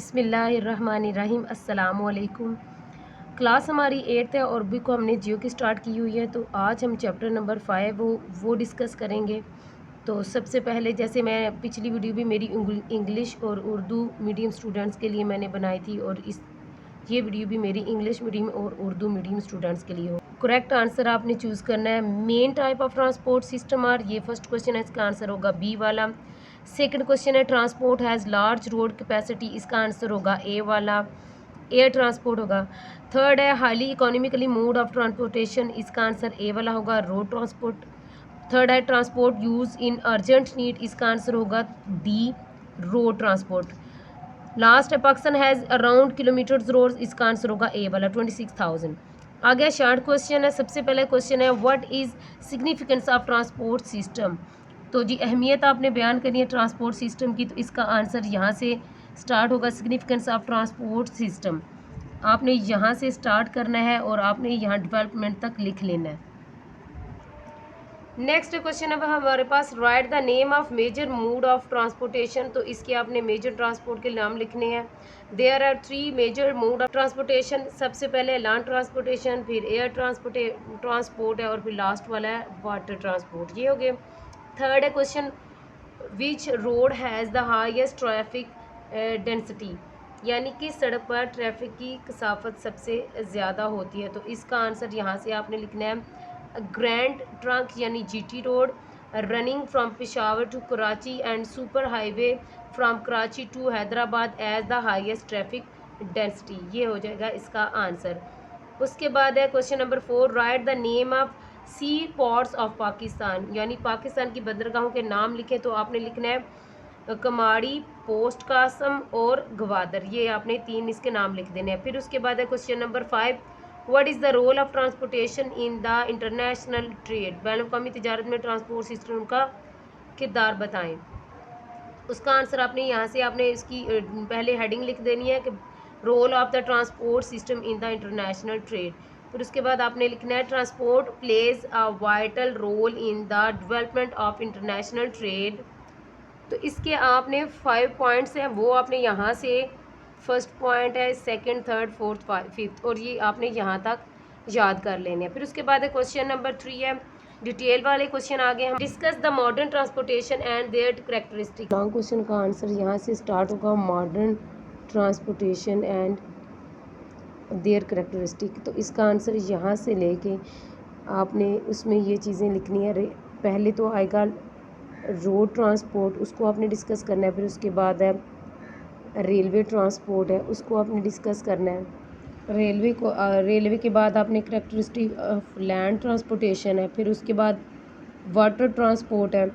बिस्मिल्लाहिर्रहमानिर्रहीम अस्सलामुअलैकुम। क्लास हमारी 8th है और बुक को हमने जियो की स्टार्ट की हुई है। तो आज हम चैप्टर नंबर 5 वो डिस्कस करेंगे। तो सबसे पहले जैसे मैं पिछली वीडियो भी मेरी इंग्लिश और उर्दू मीडियम स्टूडेंट्स के लिए मैंने बनाई थी और ये वीडियो भी मेरी इंग्लिश मीडियम और उर्दू मीडियम स्टूडेंट्स के लिए हो। करेक्ट आंसर आपने चूज़ करना है। Main type of transport system are, ये फर्स्ट क्वेश्चन है, इसका आंसर होगा बी वाला। सेकंड क्वेश्चन है transport has large road capacity, इसका आंसर होगा ए वाला, एयर ट्रांसपोर्ट होगा। थर्ड है highly economically mode of transportation, इसका आंसर ए वाला होगा, रोड ट्रांसपोर्ट। थर्ड है transport use in urgent need, इसका आंसर होगा डी, रोड ट्रांसपोर्ट। लास्ट है Pakistan has around kilometers road, इसका आंसर होगा ए वाला 26,000। आगे शॉर्ट क्वेश्चन है। सबसे पहले क्वेश्चन है what is significance of transport system. तो जी अहमियत आपने बयान करनी है ट्रांसपोर्ट सिस्टम की, तो इसका आंसर यहाँ से स्टार्ट होगा। सिग्निफिकेंस ऑफ ट्रांसपोर्ट सिस्टम आपने यहाँ से स्टार्ट करना है और आपने यहाँ डेवलपमेंट तक लिख लेना है। नेक्स्ट क्वेश्चन है हमारे पास write the name of major mode of transportation. तो इसके आपने मेजर ट्रांसपोर्ट के नाम लिखने हैं। There are 3 major mode of transportation. सबसे पहले लैंड ट्रांसपोर्टेशन, फिर एयर ट्रांसपोर्ट है और फिर लास्ट वाला है वाटर ट्रांसपोर्ट। ये हो गए। थर्ड है question which road has the highest traffic density, यानी कि सड़क पर ट्रैफिक की कसाफत सबसे ज़्यादा होती है। तो इसका आंसर यहाँ से आपने लिखना है ग्रैंड ट्रंक यानी GT road, running from Peshawar to Karachi and super highway from Karachi to Hyderabad as the highest traffic density. ये हो जाएगा इसका आंसर। उसके बाद है question number 4 write the name of sea ports of Pakistan, यानी पाकिस्तान की बंदरगाहों के नाम लिखे। तो आपने लिखना है कमाड़ी, पोस्ट कासम और गवादर। ये आपने 3 इसके नाम लिख देने हैं। फिर उसके बाद है question number 5 what is the role of transportation in the international trade, बैन अवी तजारत में ट्रांसपोर्ट सिस्टम का किरदार बताएं। उसका आंसर आपने यहाँ से आपने इसकी पहले हेडिंग लिख देनी है कि role of the transport system in the international trade. फिर उसके बाद आपने लिखना है transport plays a vital role in the development of international trade. तो इसके आपने 5 पॉइंट्स हैं, वो आपने यहाँ से फर्स्ट पॉइंट है, सेकंड, थर्ड, फोर्थ, फिफ्थ, और ये आपने यहाँ तक याद कर लेने हैं। फिर उसके बाद है क्वेश्चन नंबर 3 है डिटेल वाले क्वेश्चन आगे हम discuss the modern transportation and there characteristic. Long question का आंसर यहाँ से स्टार्ट होगा modern transportation and there characteristic. तो इसका आंसर यहाँ से लेके आपने उसमें ये चीज़ें लिखनी है। पहले तो आएगा रोड ट्रांसपोर्ट, उसको आपने डिस्कस करना है। फिर उसके बाद है रेलवे ट्रांसपोर्ट है, उसको आपने डिस्कस करना है। रेलवे के बाद आपने कैरेक्टरिस्टिक ऑफ लैंड ट्रांसपोर्टेशन है। फिर उसके बाद वाटर ट्रांसपोर्ट है,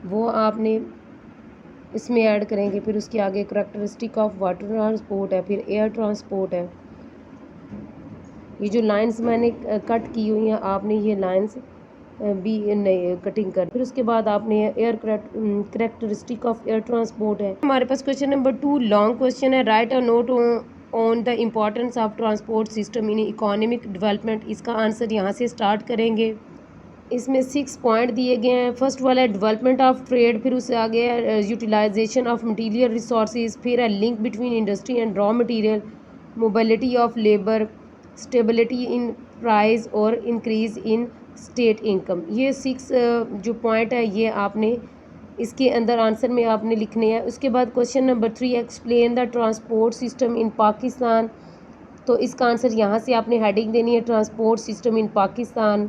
वो आपने इसमें ऐड करेंगे। फिर उसके आगे कैरेक्टरिस्टिक ऑफ वाटर ट्रांसपोर्ट है, फिर एयर ट्रांसपोर्ट है। ये जो लाइंस मैंने कट की हुई हैं आपने ये लाइंस भी कटिंग कर। फिर उसके बाद आपने air characteristic of air transport है। हमारे पास क्वेश्चन नंबर 2 लॉन्ग क्वेश्चन है right a note on the importance of transport system in economic development. इसका आंसर यहाँ से स्टार्ट करेंगे। इसमें 6 पॉइंट दिए गए हैं। फर्स्ट वाला है डेवलपमेंट ऑफ ट्रेड, फिर उससे आगे है यूटिलाइजेशन ऑफ मटीरियल रिसोर्सेज, फिर है link between industry and raw material, mobility of labour, stability in price और इंक्रीज इन स्टेट इनकम। ये 6 जो पॉइंट है ये आपने इसके अंदर आंसर में आपने लिखने हैं। उसके बाद question number 3 explain the transport system in Pakistan. तो इसका आंसर यहाँ से आपने हेडिंग देनी है ट्रांसपोर्ट सिस्टम इन पाकिस्तान।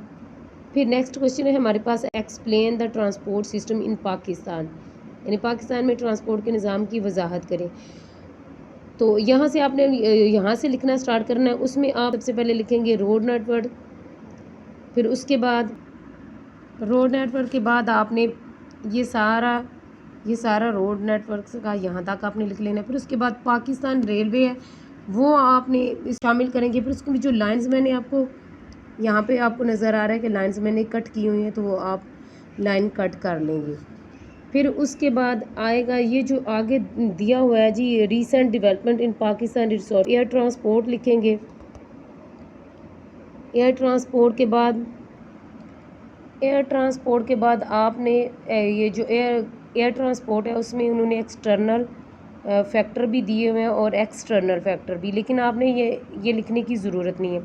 फिर नेक्स्ट क्वेश्चन है हमारे पास explain the transport system in Pakistan, यानी पाकिस्तान में ट्रांसपोर्ट के निज़ाम की वजाहत करें। तो यहाँ से आपने यहाँ से लिखना स्टार्ट करना है। उसमें आप सबसे पहले लिखेंगे रोड नेटवर्क, फिर उसके बाद रोड नेटवर्क के बाद आपने ये सारा रोड नेटवर्क का यहाँ तक आपने लिख लेना है। फिर उसके बाद पाकिस्तान रेलवे है वो आपने शामिल करेंगे। फिर उसकी जो लाइंस मैंने आपको यहाँ पे आपको नज़र आ रहा है कि लाइंस मैंने कट की हुई हैं, तो वो आप लाइन कट कर लेंगे। फिर उसके बाद आएगा ये जो आगे दिया हुआ है जी recent development in Pakistan resource, air transport लिखेंगे। एयर ट्रांसपोर्ट के बाद आपने ये जो एयर ट्रांसपोर्ट है उसमें उन्होंने एक्सटर्नल फैक्टर भी दिए हुए हैं और एक्सटर्नल फैक्टर भी, लेकिन आपने ये लिखने की ज़रूरत नहीं है।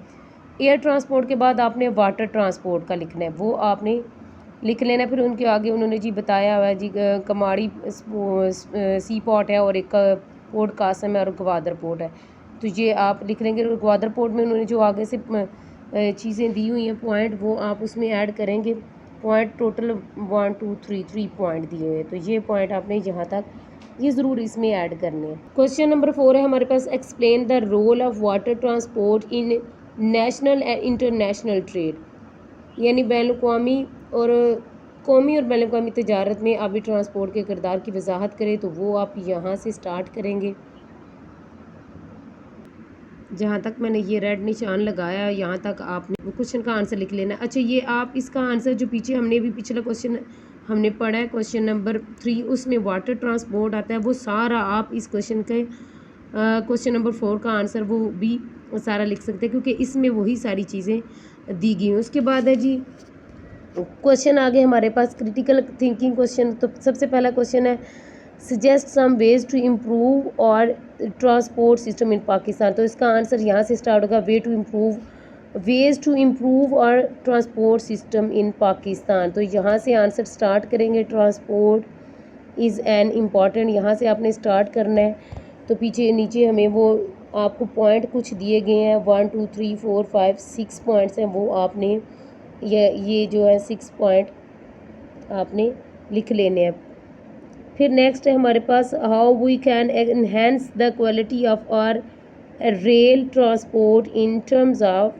एयर ट्रांसपोर्ट के बाद आपने वाटर ट्रांसपोर्ट का लिखना है, वो आपने लिख लेना। फिर उनके आगे उन्होंने जी बताया हुआ है जी, कमाड़ी सी पोर्ट है और एक पोर्ट कासम है और ग्वादर पोर्ट है, तो ये आप लिख लेंगे। ग्वादर पोर्ट में उन्होंने जो आगे से चीज़ें दी हुई हैं पॉइंट, वो आप उसमें ऐड करेंगे। पॉइंट टोटल 1 2 3 पॉइंट दिए हुए हैं, तो ये पॉइंट आपने यहाँ तक ये ज़रूर इसमें ऐड करने हैं। क्वेश्चन नंबर 4 है हमारे पास, explain the role of water transport in national and international trade, यानी बैनुल-अक़वामी और कौमी और बैनुल-अक़वामी तजारत में आबी ट्रांसपोर्ट के किरदार की वजाहत करें। तो वो आप यहाँ से स्टार्ट करेंगे। जहाँ तक मैंने ये रेड निशान लगाया यहाँ तक आपने क्वेश्चन का आंसर लिख लेना है। अच्छा, ये आप इसका आंसर जो पीछे हमने भी पिछला क्वेश्चन हमने पढ़ा है क्वेश्चन नंबर 3, उसमें वाटर ट्रांसपोर्ट आता है, वो सारा आप इस क्वेश्चन के क्वेश्चन नंबर 4 का आंसर वो भी सारा लिख सकते हैं, क्योंकि इसमें वही सारी चीज़ें दी गई हैं। उसके बाद है जी क्वेश्चन आगे हमारे पास क्रिटिकल थिंकिंग क्वेश्चन। तो सबसे पहला क्वेश्चन है, suggest some ways to improve our transport system in Pakistan. तो इसका आंसर यहाँ से स्टार्ट होगा, ways to improve our transport system in Pakistan. तो यहाँ से आंसर स्टार्ट करेंगे, ट्रांसपोर्ट इज़ एन इम्पॉर्टेंट, यहाँ से आपने स्टार्ट करना है। तो पीछे नीचे हमें वो आपको पॉइंट कुछ दिए गए हैं, 1 2 3 4 5 6 पॉइंट्स हैं, वो आपने ये जो है 6 पॉइंट आपने लिख लेने हैं। फिर नेक्स्ट है हमारे पास, how we can enhance the quality of our rail transport in terms of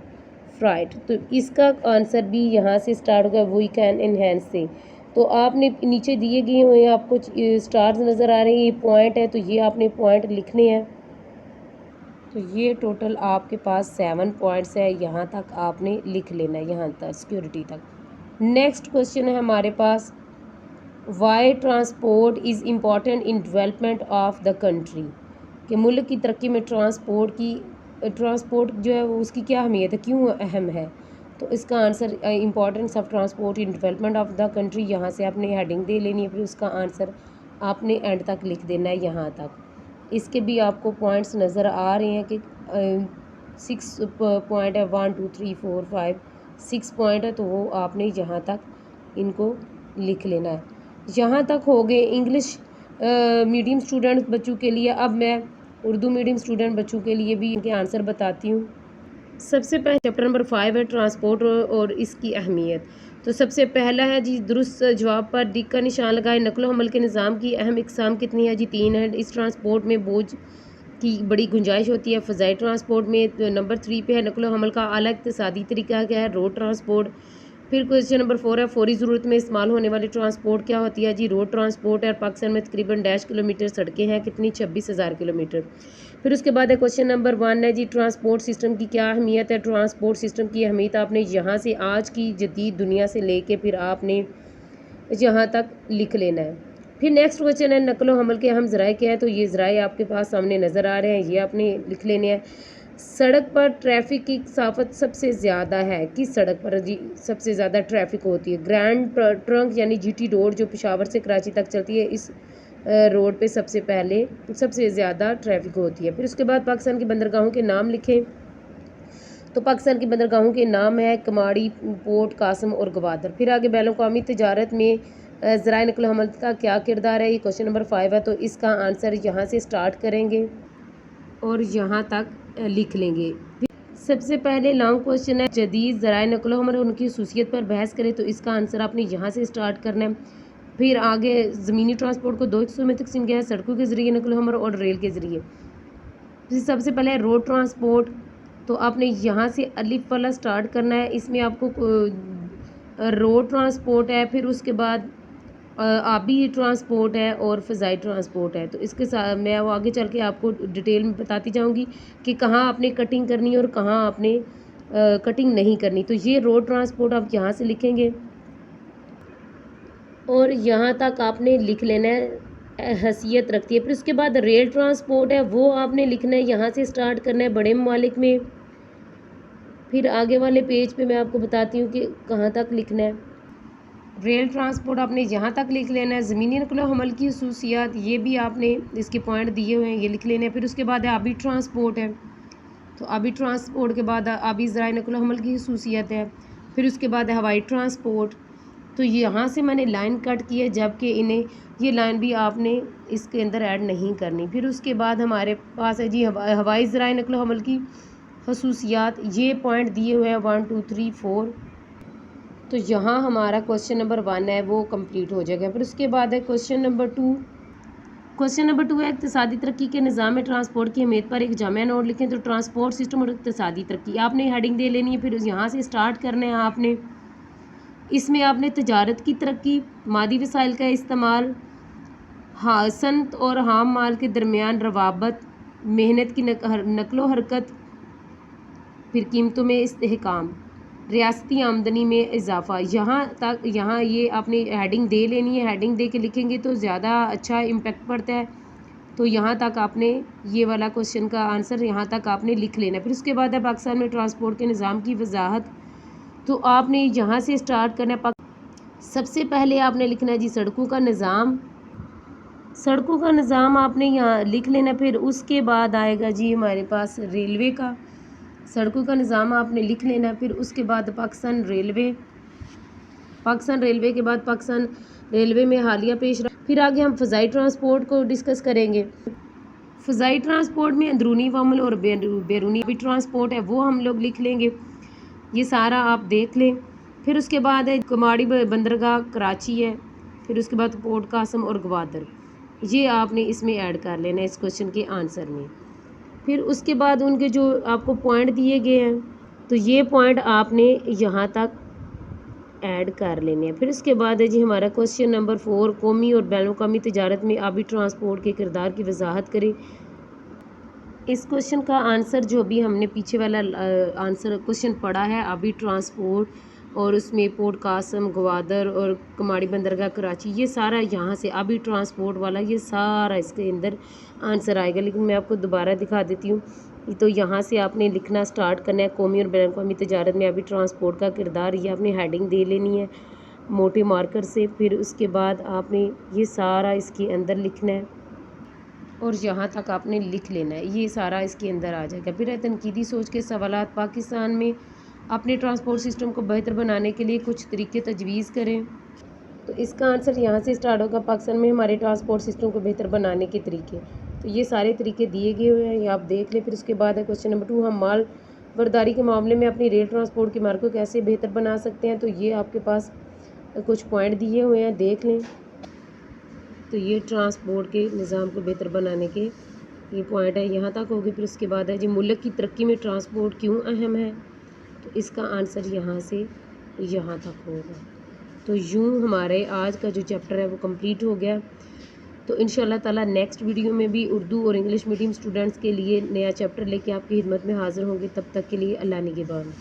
freight. तो इसका आंसर भी यहाँ से स्टार्ट होगा, वी कैन एनहेंस से। तो आपने नीचे दिए गए हुए हैं, आपको स्टार्स नज़र आ रहे हैं, ये पॉइंट है, तो ये आपने पॉइंट लिखने हैं। तो ये टोटल आपके पास 7 पॉइंट्स है, यहाँ तक आपने लिख लेना है, यहाँ तक सिक्योरिटी तक। नेक्स्ट क्वेश्चन है हमारे पास, why transport is important in development of the country, कि मुल्क की तरक्की में ट्रांसपोर्ट जो है वो उसकी क्या अहमियत है, क्यों अहम है। तो इसका answer importance of transport in development of the country, यहाँ से आपने हेडिंग दे लेनी है, फिर उसका आंसर आपने एंड तक लिख देना है, यहाँ तक। इसके भी आपको पॉइंट्स नज़र आ रहे हैं कि 6 पॉइंट है, 1 2 3 4 5 6 पॉइंट है, तो वो आपने यहाँ तक इनको लिख लेना है। यहाँ तक हो गए इंग्लिश मीडियम स्टूडेंट बच्चों के लिए। अब मैं उर्दू मीडियम स्टूडेंट बच्चों के लिए भी इनके आंसर बताती हूँ। सबसे पहले चैप्टर नंबर 5 है ट्रांसपोर्ट और इसकी अहमियत। तो सबसे पहला है जी, दुरुस्त जवाब पर टिक का निशान लगाए। नकलो हमल के निज़ाम की अहम इकसाम कितनी है जी? 3 है। इस ट्रांसपोर्ट में बोझ की बड़ी गुंजाइश होती है। फ़ज़ाई ट्रांसपोर्ट में नंबर 3 पे है। नकलो हमल का आला इक़्तिसादी तरीका क्या है? Road transport. फिर क्वेश्चन नंबर 4 है, फौरी ज़रूरत में इस्तेमाल होने वाली ट्रांसपोर्ट क्या होती है जी? रोड ट्रांसपोर्ट है। पाकिस्तान में तकरीबन डैश किलोमीटर सड़कें हैं, कितनी? 26,000 किलोमीटर। फिर उसके बाद है क्वेश्चन नंबर 1 है जी, ट्रांसपोर्ट सिस्टम की क्या अहमियत है? ट्रांसपोर्ट सिस्टम की अहमियत आपने यहाँ से आज की जदीद दुनिया से लेके फिर आपने यहाँ तक लिख लेना है। फिर नेक्स्ट क्वेश्चन है, नकलो हमल के अहम ज़राए क्या है? तो ये ज़राए आपके पास सामने नज़र आ रहे हैं, ये आपने लिख लेने हैं। सड़क पर ट्रैफिक की कसाफत सबसे ज़्यादा है, किस सड़क पर जी सबसे ज़्यादा ट्रैफिक होती है? ग्रैंड ट्रंक यानी जीटी रोड जो पेशावर से कराची तक चलती है, इस रोड पे सबसे ज़्यादा ट्रैफिक होती है। फिर उसके बाद पाकिस्तान की बंदरगाहों के नाम लिखें। तो पाकिस्तान की बंदरगाहों के नाम है कमाड़ी, पोर्ट कासम और गवादर। फिर आगे बैनुल-अक़वामी तजारत में ज़राए नक़्ल हमल का क्या किरदार है? ये क्वेश्चन नंबर 5 है, तो इसका आंसर यहाँ से स्टार्ट करेंगे और यहाँ तक लिख लेंगे। सबसे पहले लॉन्ग क्वेश्चन है, जदीद ज़राए नक़्ल हमल उनकी खसूसियत पर बहस करें। तो इसका आंसर आपने यहाँ से स्टार्ट करना है। फिर आगे ज़मीनी ट्रांसपोर्ट को 2 हिस्सों में तकसीम किया है, सड़कों के ज़रिए नक़्ल हमल और रेल के ज़रिए। फिर सबसे पहले रोड ट्रांसपोर्ट, तो आपने यहाँ से अलिफ वाला स्टार्ट करना है। इसमें आपको रोड ट्रांसपोर्ट है, फिर उसके बाद आबी ट्रांसपोर्ट है और फ़ज़ाई ट्रांसपोर्ट है। तो इसके साथ मैं वो आगे चल के आपको डिटेल में बताती जाऊंगी कि कहाँ आपने कटिंग करनी है और कहाँ आपने कटिंग नहीं करनी। तो ये रोड ट्रांसपोर्ट आप यहाँ से लिखेंगे और यहाँ तक आपने लिख लेना है, हैसियत रखती है। फिर उसके बाद रेल ट्रांसपोर्ट है, वो आपने लिखना है, यहाँ से स्टार्ट करना है बड़े ममालिक में। फिर आगे वाले पेज पे मैं आपको बताती हूँ कि कहाँ तक लिखना है। रेल ट्रांसपोर्ट आपने यहाँ तक लिख लेना है। ज़मीनी नकलो हमल की खसूसियात, ये भी आपने इसके पॉइंट दिए हुए हैं, ये लिख लेने हैं। फिर उसके बाद है आबी ट्रांसपोर्ट है, तो आबी ट्रांसपोर्ट के बाद आबी ज़राए नकलो हमल की खसूसियत है। फिर उसके बाद है हवाई ट्रांसपोर्ट। तो यहाँ से मैंने लाइन कट की है, जबकि इन्हें ये लाइन भी आपने इसके अंदर ऐड नहीं करनी। फिर उसके बाद हमारे पास है जी हवाई ज़राए नकलो हमल की खसूसियात, ये पॉइंट दिए हुए हैं 1 2 3 4। तो यहाँ हमारा क्वेश्चन नंबर 1 है वो कंप्लीट हो जाएगा। फिर उसके बाद है क्वेश्चन नंबर 2। क्वेश्चन नंबर 2 है इक़्तिसादी तरक्की के निज़ाम में ट्रांसपोर्ट की अहमियत पर एक जामिया नोट लिखें। तो ट्रांसपोर्ट सिस्टम और इक़्तिसादी तरक्की आपने हेडिंग दे लेनी है। फिर यहाँ से स्टार्ट करना है आपने। इसमें आपने तजारत की तरक्की, मादी वसाइल का इस्तेमाल, हाँ सनत और हाम माल के दरमियान रवाबत, मेहनत की नकलो हरकत, फिर कीमतों में इस्तेहकाम, रियासती आमदनी में इजाफ़ा। यहाँ ये आपने हेडिंग दे लेनी है। हेडिंग दे के लिखेंगे तो ज़्यादा अच्छा इम्पेक्ट पड़ता है। तो यहाँ तक आपने ये वाला क्वेश्चन का आंसर यहाँ तक आपने लिख लेना है। फिर उसके बाद है पाकिस्तान में ट्रांसपोर्ट के निज़ाम की वजाहत। तो आपने यहाँ से स्टार्ट करना है। सबसे पहले आपने लिखना है जी सड़कों का निज़ाम। सड़कों का निज़ाम आपने यहाँ लिख लेना। फिर उसके बाद आएगा जी हमारे पास रेलवे का, सड़कों का निज़ाम आपने लिख लेना। फिर उसके बाद पाकिस्तान रेलवे, पाकिस्तान रेलवे के बाद पाकिस्तान रेलवे में हालिया पेश। फिर आगे हम फ़ज़ाई ट्रांसपोर्ट को डिस्कस करेंगे। फ़ज़ाई ट्रांसपोर्ट में अंदरूनी वमल और बैरूनी ट्रांसपोर्ट है वो हम लोग लिख लेंगे। ये सारा आप देख लें। फिर उसके बाद है कमाड़ी बंदरगाह कराची है। फिर उसके बाद पोर्ट कासम और गवादर, ये आपने इसमें ऐड कर लेना है इस क्वेश्चन के आंसर में। फिर उसके बाद उनके जो आपको पॉइंट दिए गए हैं, तो ये पॉइंट आपने यहाँ तक ऐड कर लेने हैं। फिर उसके बाद है जी हमारा क्वेश्चन नंबर 4, कौमी और बैनुल अक़वामी तिजारत में आबी ट्रांसपोर्ट के किरदार की वजाहत करें। इस क्वेश्चन का आंसर जो भी हमने पीछे वाला आंसर क्वेश्चन पढ़ा है आबी ट्रांसपोर्ट और उसमें पोर्ट कासम, गवादर और कमाड़ी बंदरगाह कराची, ये सारा यहाँ से आबी ट्रांसपोर्ट वाला ये सारा इसके अंदर आंसर आएगा। लेकिन मैं आपको दोबारा दिखा देती हूँ। तो यहाँ से आपने लिखना स्टार्ट करना है कौमी और बैनुल अक़वामी तिजारत में आबी ट्रांसपोर्ट का किरदार, ये आपने हेडिंग दे लेनी है मोटे मार्कर से। फिर उसके बाद आपने ये सारा इसके अंदर लिखना है और यहाँ तक आपने लिख लेना है, ये सारा इसके अंदर आ जाएगा। फिर है तनकीदी सोच के सवालात, पाकिस्तान में अपने ट्रांसपोर्ट सिस्टम को बेहतर बनाने के लिए कुछ तरीके तजवीज़ करें। तो इसका आंसर यहाँ से स्टार्ट होगा, पाकिस्तान में हमारे ट्रांसपोर्ट सिस्टम को बेहतर बनाने के तरीके। तो ये सारे तरीके दिए गए हुए हैं, ये आप देख लें। फिर उसके बाद है क्वेश्चन नंबर 2, हम माल बर्दारी के मामले में अपनी रेल ट्रांसपोर्ट के मार्ग को कैसे बेहतर बना सकते हैं। तो ये आपके पास कुछ पॉइंट दिए हुए हैं, देख लें। तो ये ट्रांसपोर्ट के निज़ाम को बेहतर बनाने के ये पॉइंट है, यहाँ तक होगी। फिर उसके बाद है जी मुल्क की तरक्की में ट्रांसपोर्ट क्यों अहम है। तो इसका आंसर यहाँ से यहाँ तक होगा। तो यूँ हमारे आज का जो चैप्टर है वो कंप्लीट हो गया। तो इंशाल्लाह ताला नेक्स्ट वीडियो में भी उर्दू और इंग्लिश मीडियम स्टूडेंट्स के लिए नया चैप्टर लेके आपकी खिदमत में हाज़िर होंगे। तब तक के लिए अल्लाह निगहबान।